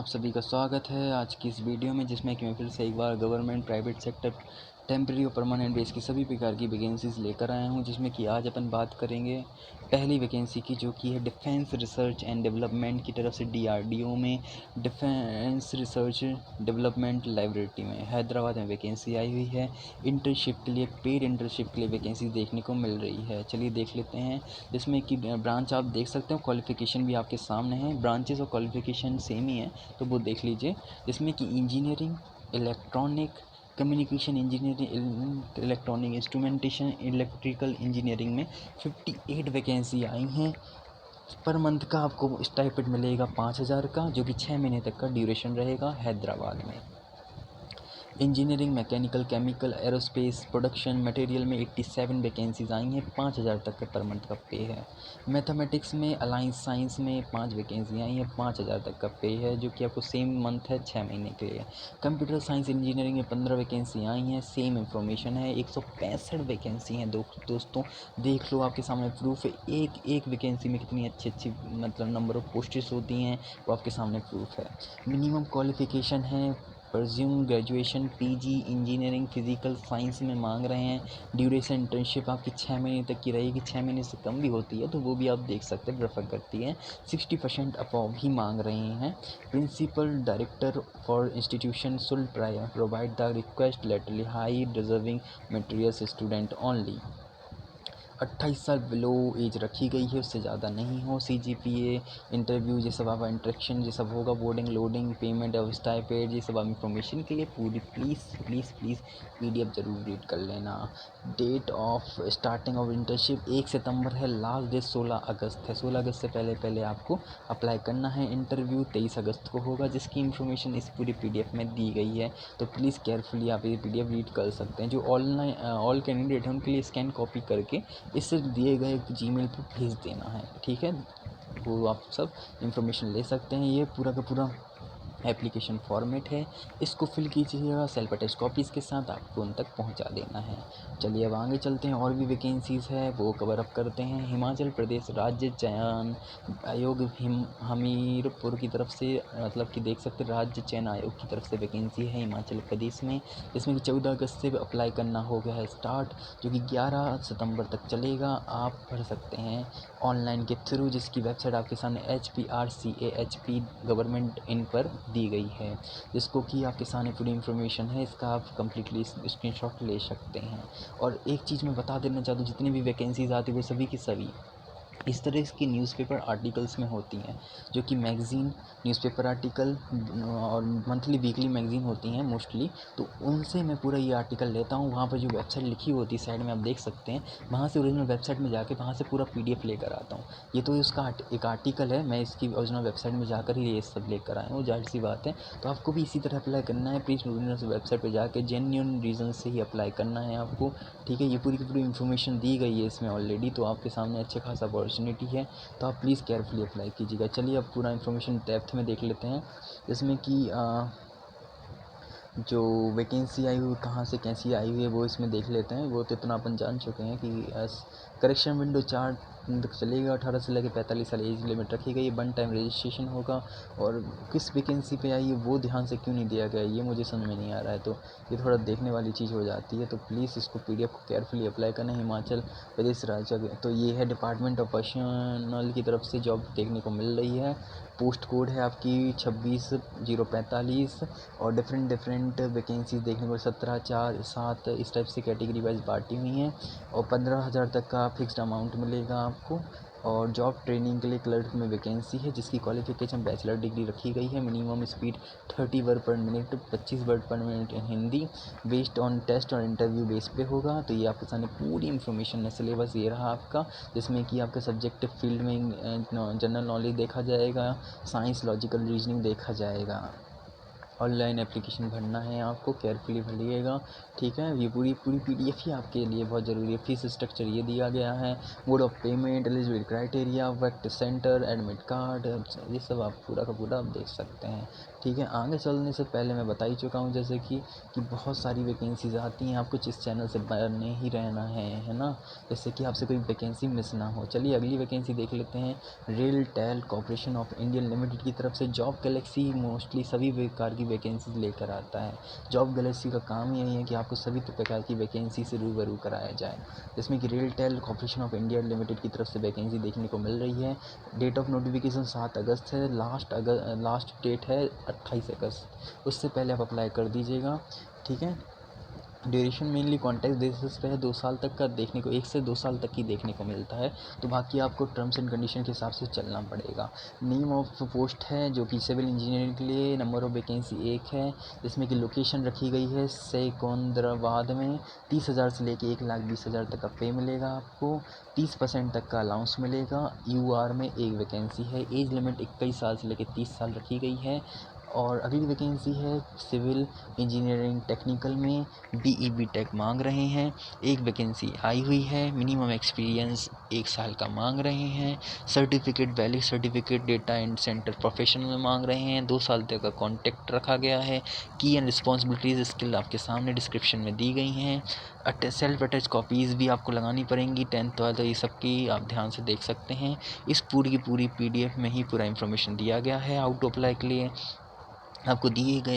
आप सभी का स्वागत है आज की इस वीडियो में, जिसमें कि मैं फिर से एक बार गवर्नमेंट, प्राइवेट सेक्टर, टेम्प्रेरी और परमानेंट बेस की सभी प्रकार की वैकेंसीज़ लेकर आया हूं। जिसमें कि आज अपन बात करेंगे पहली वैकेंसी की, जो कि है डिफेंस रिसर्च एंड डेवलपमेंट की तरफ से डीआरडीओ में डिफेंस रिसर्च डेवलपमेंट लाइब्रेरी में हैदराबाद में वैकेंसी आई हुई है। इंटर्नशिप के लिए, पेड इंटर्नशिप के लिए वैकेंसी देखने को मिल रही है। चलिए देख लेते हैं। जिसमें कि ब्रांच आप देख सकते हो, क्वालिफ़िकेशन भी आपके सामने है। ब्रांचेस और क्वालिफ़िकेशन सेम ही है, तो वो देख लीजिए। जिसमें कि engineering, electronic communication engineering, electronic instrumentation, electrical engineering में 58 वैकेंसी आई हैं। पर मंथ का आपको स्टाइपेंड मिलेगा 5,000 का, जो कि 6 महीने तक का ड्यूरेशन रहेगा हैदराबाद में। Engineering, mechanical, chemical, aerospace, production material में 87 वैकेंसीज़ आई हैं। 5,000 तक का पर मंथ का पे है। मैथमेटिक्स में, अलाइंस साइंस में 5 वैकेंसी आई हैं। 5,000 तक का पे है, जो कि आपको सेम मंथ है 6 महीने के लिए। कंप्यूटर साइंस इंजीनियरिंग में 15 वैकेंसी आई हैं। सेम इन्फॉर्मेशन है। 165 वैकेंसी हैं दोस्तों, देख लो, आपके सामने प्रूफ है। एक एक वैकेंसी में कितनी अच्छी अच्छी मतलब नंबर ऑफ पोस्टेस होती हैं, वो आपके सामने प्रूफ है। मिनिमम क्वालिफिकेशन है परज्यूम graduation, PG engineering physical science में मांग रहे हैं। ड्यूरेशन इंटर्नशिप आपकी 6 महीने तक की रहेगी। 6 महीने से कम भी होती है तो वो भी आप देख सकते हैं, प्रेफर करती है। 60% अबव ही मांग रहे हैं। Principal director for institution should provide the request letter, high deserving materials student only. 28 साल बिलो एज रखी गई है, उससे ज़्यादा नहीं हो। CGPA, इंटरव्यू, ये सब आपका इंटरेक्शन ये सब होगा। Boarding, loading, payment of stipend, ये सब आप इन्फॉर्मेशन के लिए पूरी प्लीज़ PDF ज़रूर रीड कर लेना। Date of starting of internship 1 सितंबर है। लास्ट डेट 16 अगस्त है। 16 अगस्त से पहले आपको अप्लाई करना है। इंटरव्यू 23 अगस्त को होगा, जिसकी इन्फॉर्मेशन इस पूरी PDF में दी गई है। तो प्लीज़ केयरफुली आप ये PDF रीड कर सकते हैं। जो ऑनलाइन ऑल कैंडिडेट हैं उनके लिए स्कैन कॉपी करके इससे दिए गए जीमेल पर भेज देना है, ठीक है। वो आप सब इन्फॉर्मेशन ले सकते हैं। ये पूरा का पूरा एप्लीकेशन फॉर्मेट है, इसको फिल कीजिएगा। सेल्फ अटेस्ट कॉपीज़ के साथ आपको उन तक पहुंचा देना है। चलिए अब आगे चलते हैं, और भी वैकेंसीज़ है वो कवर अप करते हैं। हिमाचल प्रदेश राज्य चयन आयोग हमीरपुर की तरफ से, मतलब कि देख सकते हैं, राज्य चयन आयोग की तरफ से वैकेंसी है हिमाचल प्रदेश में। जिसमें कि 14 अगस्त से अप्लाई करना हो गया है स्टार्ट, जो कि 11 सितंबर तक चलेगा। आप भर सकते हैं ऑनलाइन के थ्रू, जिसकी वेबसाइट आपके सामने HPRCAHP गवर्नमेंट इन पर दी गई है, जिसको कि आपके सामने पूरी इन्फॉर्मेशन है। इसका आप कम्प्लीटली स्क्रीनशॉट ले सकते हैं। और एक चीज़ मैं बता देना चाहता हूँ, जितनी भी वैकेंसीज़ आती है वो सभी की सभी इस तरह की न्यूज़पेपर आर्टिकल्स में होती हैं, जो कि मैगज़ीन, न्यूज़पेपर आर्टिकल और मंथली वीकली मैगज़ीन होती हैं मोस्टली। तो उनसे मैं पूरा ये आर्टिकल लेता हूँ। वहाँ पर जो वेबसाइट लिखी होती है साइड में, आप देख सकते हैं, वहाँ से ओरिजिनल वेबसाइट में जाके वहाँ से पूरा PDF लेकर आता हूँ। ये तो उसका एक आर्टिकल है, मैं इसकी ओरिजिनल वेबसाइट में जाकर ही ये सब लेकर आया हूँ, जाहिर सी बात है। तो आपको भी इसी तरह अप्लाई करना है। प्लीज़ ओरिजिनल वेबसाइट पर जाकर जेन्युइन रीज़न से ही अप्लाई करना है आपको, ठीक है। ये पूरी की पूरी इन्फॉर्मेशन दी गई है इसमें ऑलरेडी, तो आपके सामने अच्छा खासा अपॉर्चुनिटी है। तो आप प्लीज़ केयरफुली अप्लाई कीजिएगा। चलिए अब पूरा इन्फॉर्मेशन डेप्थ में देख लेते हैं। जिसमें कि जो वैकेंसी आई हुई कहाँ से कैसी आई हुई है वो इसमें देख लेते हैं। वो तो इतना अपन जान चुके हैं कि करेक्शन विंडो 4 तक चलेगा। 18 से लेकर 45 साल एज लिमिट रखी गई है। 1 टाइम रजिस्ट्रेशन होगा। और किस वैकेंसी पे आई है वो ध्यान से क्यों नहीं दिया गया, ये मुझे समझ में नहीं आ रहा है। तो ये थोड़ा देखने वाली चीज़ हो जाती है। तो प्लीज़ इसको PDF को केयरफुली अप्लाई करना। हिमाचल प्रदेश राज्य, तो ये है डिपार्टमेंट ऑफ पर्सनल की तरफ से जॉब देखने को मिल रही है। पोस्ट कोड है आपकी 26,045। और डिफरेंट वैकेंसीज देखने को 17, 4, 7 इस टाइप से कैटेगरी वाइज बांटी हुई हैं। और 15,000 तक का फिक्स्ड अमाउंट मिलेगा आपको। और जॉब ट्रेनिंग के लिए क्लर्क में वैकेंसी है, जिसकी क्वालिफिकेशन बैचलर डिग्री रखी गई है। Minimum speed 30 word per minute, 25 word per minute in Hindi. Based on test और इंटरव्यू बेस पे होगा। तो ये आपके सामने पूरी इन्फॉर्मेशन है। सिलेबस ये रहा आपका, जिसमें कि आपका सब्जेक्ट फील्ड में जनरल नॉलेज देखा जाएगा, साइंस, लॉजिकल रीजनिंग देखा जाएगा। ऑनलाइन एप्लीकेशन भरना है आपको, केयरफुली भरिएगा, ठीक है। ये पूरी PDF ही आपके लिए बहुत ज़रूरी है। फीस स्ट्रक्चर ये दिया गया है, mode of payment, eligibility criteria, वक्त सेंटर, एडमिट कार्ड, ये सब आप पूरा का पूरा आप देख सकते हैं, ठीक है। आगे चलने से पहले मैं बता ही चुका हूँ जैसे कि बहुत सारी वैकेंसीज़ आती हैं, आपको जिस चैनल से बने ही रहना है ना, जैसे कि आपसे कोई वैकेंसी मिस ना हो। चलिए अगली वैकेंसी देख लेते हैं। RailTel corporation of India limited की तरफ से जॉब गैलेक्सी मोस्टली सभी प्रकार की वैकेंसीज लेकर आता है। जॉब गैलेक्सी का काम यही है कि आपको सभी प्रकार की वैकेंसी से रूबरू कराया जाए, जिसमें कि RailTel corporation of India limited की तरफ से वैकेंसी देखने को मिल रही है। डेट ऑफ नोटिफिकेशन 7 अगस्त है, लास्ट डेट है 28 अगस्त, उससे पहले आप अप्लाई कर दीजिएगा, ठीक है। ड्यूरेशन मेनली कॉन्ट्रैक्ट बेसिस पे है, 2 साल तक का देखने को, 1 से 2 साल तक ही देखने को मिलता है, तो बाकी आपको टर्म्स एंड कंडीशन के हिसाब से चलना पड़ेगा। नेम ऑफ पोस्ट है जो कि सिविल इंजीनियरिंग के लिए, नंबर ऑफ वैकेंसी 1 है, जिसमें कि लोकेशन रखी गई है सिकंदराबाद में। 30,000 से लेके 1,20,000 तक का पे मिलेगा आपको, 30% तक का अलाउंस मिलेगा। UR में एक वैकेंसी है, एज लिमिट 21 साल से लेकर 30 साल रखी गई है। और अगली वैकेंसी है सिविल इंजीनियरिंग टेक्निकल में, BE टेक मांग रहे हैं, एक वैकेंसी आई हुई है। मिनिमम एक्सपीरियंस 1 साल का मांग रहे हैं। Certificate, valid certificate data and centre professional में मांग रहे हैं। 2 साल तक का कॉन्ट्रैक्ट रखा गया है। की एंड रिस्पॉन्सिबिलिटीज़ स्किल आपके सामने डिस्क्रिप्शन में दी गई हैं। सेल्फ अटैच कॉपीज़ भी आपको लगानी पड़ेंगी, 10th 12th ये सब की आप ध्यान से देख सकते हैं। इस पूरी की पूरी PDF में ही पूरा इन्फॉर्मेशन दिया गया है। हाउ टू अप्लाई के लिए आपको दिए गए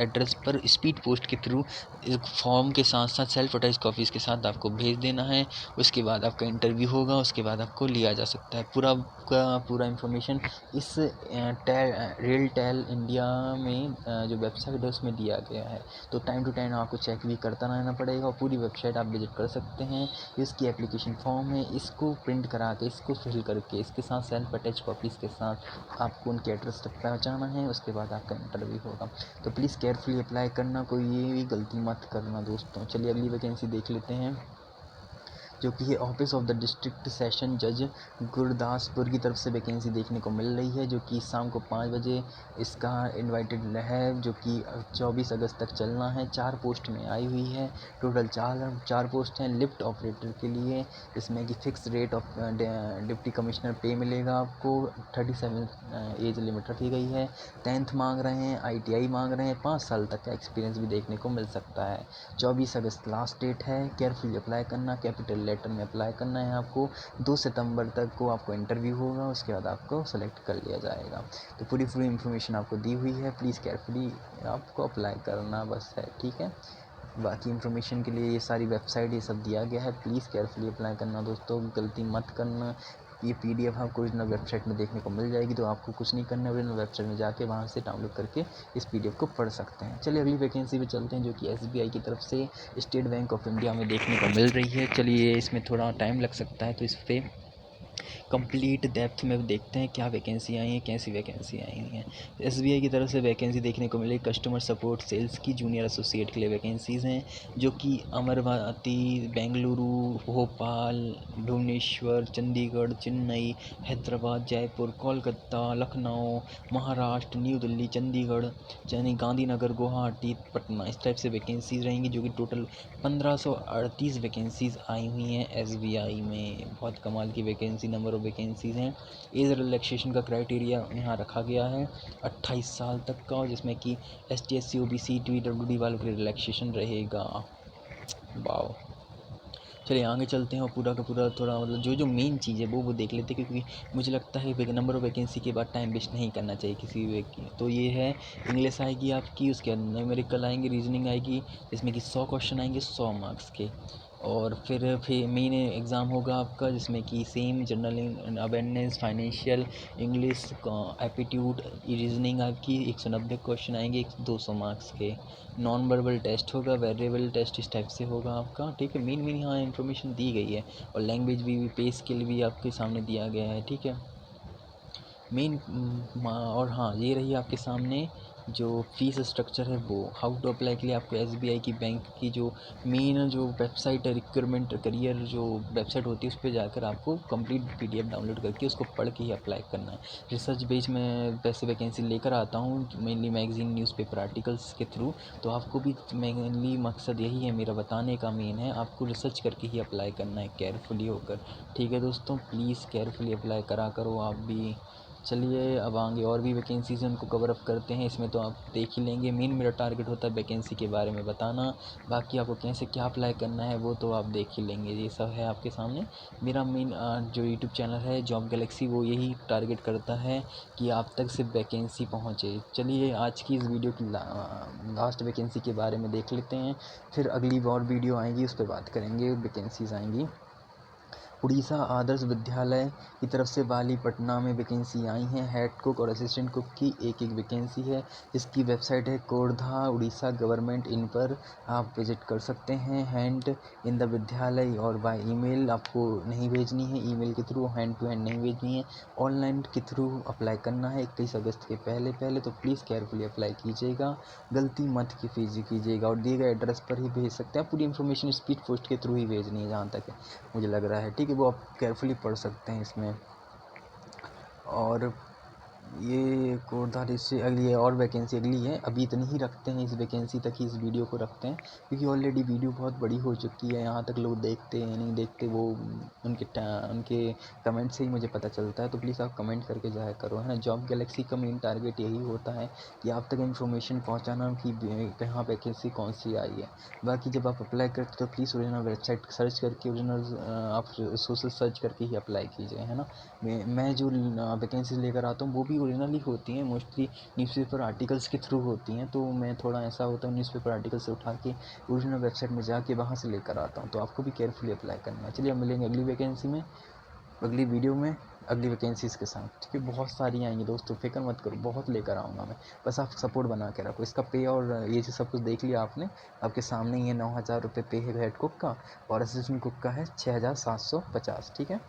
एड्रेस पर स्पीड पोस्ट के थ्रू एक फॉर्म के साथ साथ सेल्फ अटैच कॉपीज़ के साथ आपको भेज देना है। उसके बाद आपका इंटरव्यू होगा, उसके बाद आपको लिया जा सकता है। पूरा का पूरा इन्फॉर्मेशन इस रेलटेल इंडिया में जो वेबसाइट है उसमें दिया गया है, तो टाइम टू टाइम आपको चेक भी करता रहना पड़ेगा। और पूरी वेबसाइट आप विजिट कर सकते हैं। इसकी एप्लीकेशन फॉर्म है, इसको प्रिंट करा के, इसको फिल करके, इसके साथ सेल्फ अटैच कॉपीज़ के साथ आपको उनके एड्रेस तक पहुँचाना है। उसके बाद आपका इंटरव्यू होगा, तो प्लीज़ केयरफुली अप्लाई करना, कोई ये भी गलती मत करना दोस्तों। चलिए अगली वैकेंसी देख लेते हैं, जो कि है office of the district session जज गुरदासपुर की तरफ से वैकेंसी देखने को मिल रही है, जो कि शाम को 5 बजे इसका इनवाइटेड है, जो कि 24 अगस्त तक चलना है। 4 पोस्ट में आई हुई है, टोटल 4 पोस्ट हैं लिफ्ट ऑपरेटर के लिए, इसमें कि fix rate of deputy commissioner पे मिलेगा आपको। 37 एज लिमिट रखी गई है। 10th मांग रहे हैं, ITI मांग रहे हैं, 5 साल तक का एक्सपीरियंस भी देखने को मिल सकता है। 24 अगस्त लास्ट डेट है, केयरफुली अप्लाई करना, कैपिटल लेटर में अप्लाई करना है आपको। 2 सितंबर तक को आपको इंटरव्यू होगा, उसके बाद आपको सेलेक्ट कर लिया जाएगा। तो पूरी इन्फॉर्मेशन आपको दी हुई है, प्लीज़ केयरफुली आपको अप्लाई करना बस है, ठीक है। बाकी इन्फॉर्मेशन के लिए ये सारी वेबसाइट ये सब दिया गया है, प्लीज़ केयरफुली अप्लाई करना दोस्तों, गलती मत करना। ये PDF आपको ओरिजिनल वेबसाइट में देखने को मिल जाएगी, तो आपको कुछ नहीं करना है, ओरिजिनल वेबसाइट में जाके वहाँ से डाउनलोड करके इस PDF को पढ़ सकते हैं। चलिए अगली वैकेंसी पे चलते हैं, जो कि SBI की तरफ से स्टेट बैंक ऑफ इंडिया में देखने को मिल रही है। चलिए इसमें थोड़ा टाइम लग सकता है, तो इस पर कंप्लीट डेप्थ में देखते हैं क्या वैकेंसी आई हैं, कैसी वैकेंसी आई हैं। SBI की तरफ से वैकेंसी देखने को मिली कस्टमर सपोर्ट सेल्स की, जूनियर एसोसिएट के लिए वैकेंसीज़ हैं, जो कि अमरावती, बेंगलुरु, भोपाल, भुवनेश्वर, चंडीगढ़, चेन्नई, हैदराबाद, जयपुर, कोलकाता, लखनऊ, महाराष्ट्र, न्यू दिल्ली, चंडीगढ़, गांधीनगर, गुवाहाटी, पटना, इस टाइप से वैकेंसीज़ रहेंगी, जो कि टोटल 1538 वैकेंसीज़ आई हुई हैं SBI में। बहुत कमाल की वैकेंसी, नंबर ऑफ वैकेंसीज़ हैं। एज रिलैक्सेशन का क्राइटेरिया यहाँ रखा गया है 28 साल तक का, जिसमें कि ST SC OBC PWD वालों के लिए रिलैक्सेशन रहेगा। वाओ, चलिए आगे चलते हैं और पूरा का पूरा थोड़ा मतलब जो मेन चीज़ है वो देख लेते हैं, क्योंकि मुझे लगता है नंबर ऑफ़ वैकेंसी के बाद टाइम वेस्ट नहीं करना चाहिए किसी भी की। तो ये है, इंग्लिश आएगी आपकी, उसके बाद न्यूमेरिकल आएंगे, रीजनिंग आएगी, जिसमें कि 100 क्वेश्चन आएंगे 100 मार्क्स के। और फिर मेन एग्ज़ाम होगा आपका, जिसमें कि same general awareness, financial, English, aptitude, reasoning आपकी 190 क्वेश्चन आएंगे 200 मार्क्स के। नॉन वर्बल टेस्ट होगा, वेरिएबल टेस्ट इस टाइप से होगा आपका, ठीक है। मेन यहाँ इन्फॉर्मेशन दी गई है, और लैंग्वेज भी पे स्किल भी आपके सामने दिया गया है, ठीक है। मेन और हाँ, ये रही आपके सामने जो फ़ीस स्ट्रक्चर है वो, हाउ टू अप्लाई के लिए आपको एसबीआई की बैंक की जो मेन जो वेबसाइट है, रिक्रूटमेंट करियर जो वेबसाइट होती है उस पे जाकर आपको कंप्लीट पीडीएफ डाउनलोड करके उसको पढ़ के ही अप्लाई करना है। रिसर्च बेस में वैसे वैकेंसी लेकर आता हूँ मेनली मैगज़ीन न्यूज़पेपर आर्टिकल्स के थ्रू, तो आपको भी मेनली मकसद यही है मेरा बताने का मेन है, आपको रिसर्च करके ही अप्लाई करना है केयरफुली होकर। ठीक है दोस्तों, प्लीज़ केयरफुली अप्लाई करा करो आप भी। चलिए अब आगे और भी वैकेंसीज़ हैं उनको कवर अप करते हैं, इसमें तो आप देख ही लेंगे। मेन मेरा टारगेट होता है वैकेंसी के बारे में बताना, बाकी आपको कैसे क्या अप्लाई करना है वो तो आप देख ही लेंगे। ये सब है आपके सामने। मेरा मेन जो यूट्यूब चैनल है जॉब गैलेक्सी वो यही टारगेट करता है कि आप तक सिर्फ वैकेंसी पहुँचे। चलिए आज की इस वीडियो की लास्ट वैकेंसी के बारे में देख लेते हैं, फिर अगली और वीडियो आएगी उस पर बात करेंगे, वैकेंसीज़ आएंगी। उड़ीसा आदर्श विद्यालय की तरफ से वाली पटना में वैकेंसी आई हैं। हेड कुक और असिस्टेंट कुक की एक एक वैकेंसी है। इसकी वेबसाइट है कोरधा उड़ीसा गवर्नमेंट, इन पर आप विजिट कर सकते हैं। हैंड इन द विद्यालय और बाय ईमेल आपको नहीं भेजनी है, ईमेल के थ्रू हैंड टू हैंड नहीं भेजनी है, ऑनलाइन के थ्रू अप्लाई करना है 21 अगस्त के पहले पहले। तो प्लीज़ केयरफुली अप्लाई कीजिएगा, गलती मत कीजिएगा और दिए गए एड्रेस पर ही भेज सकते हैं। पूरी इन्फॉर्मेशन स्पीड पोस्ट के थ्रू ही भेजनी है जहाँ तक है मुझे लग रहा है। ठीक है, वो आप केयरफुली पढ़ सकते हैं इसमें। और ये कोटा से अगली और वैकेंसी अगली है, अभी इतनी ही रखते हैं, इस वैकेंसी तक ही इस वीडियो को रखते हैं क्योंकि ऑलरेडी वीडियो बहुत बड़ी हो चुकी है। यहाँ तक लोग देखते हैं नहीं देखते वो उनके कमेंट से ही मुझे पता चलता है। तो प्लीज़ आप कमेंट करके जाया करो, है ना। जॉब गैलेक्सी का मेन टारगेट यही होता है कि आप तक इन्फॉर्मेशन पहुँचाना कि कहाँ वैकेंसी कौन सी आई है। बाकी जब आप अप्लाई करते तो प्लीज़ ओरिजिनल वेबसाइट सर्च करके, ओरिजिनल आप सोशल सर्च करके ही अप्लाई कीजिए, है ना। मैं जो वैकेंसीज लेकर आता हूँ वो भी ओरिजिनल ही होती हैं, मोस्टली न्यूज़पेपर आर्टिकल्स के थ्रू होती हैं। तो मैं थोड़ा ऐसा होता है न्यूज़पेपर आर्टिकल से उठा के ओरिजिनल वेबसाइट में जाके वहाँ से लेकर आता हूँ। तो आपको भी केयरफुली अप्लाई करना है। चलिए अब मिलेंगे अगली वैकेंसी में, अगली वीडियो में, अगली वैकेंसीज़ के साथ। ठीक है, बहुत सारी आएंगी दोस्तों, फिक्र मत करो, बहुत लेकर आऊँगा मैं। बस आप सपोर्ट बना के रखो। इसका पे और ये जो सब कुछ देख लिया आपने, आपके सामने ही है। 9,000 रुपये पे है हेड कुक का और असिस्टेंट कुक का है 6,750। ठीक है।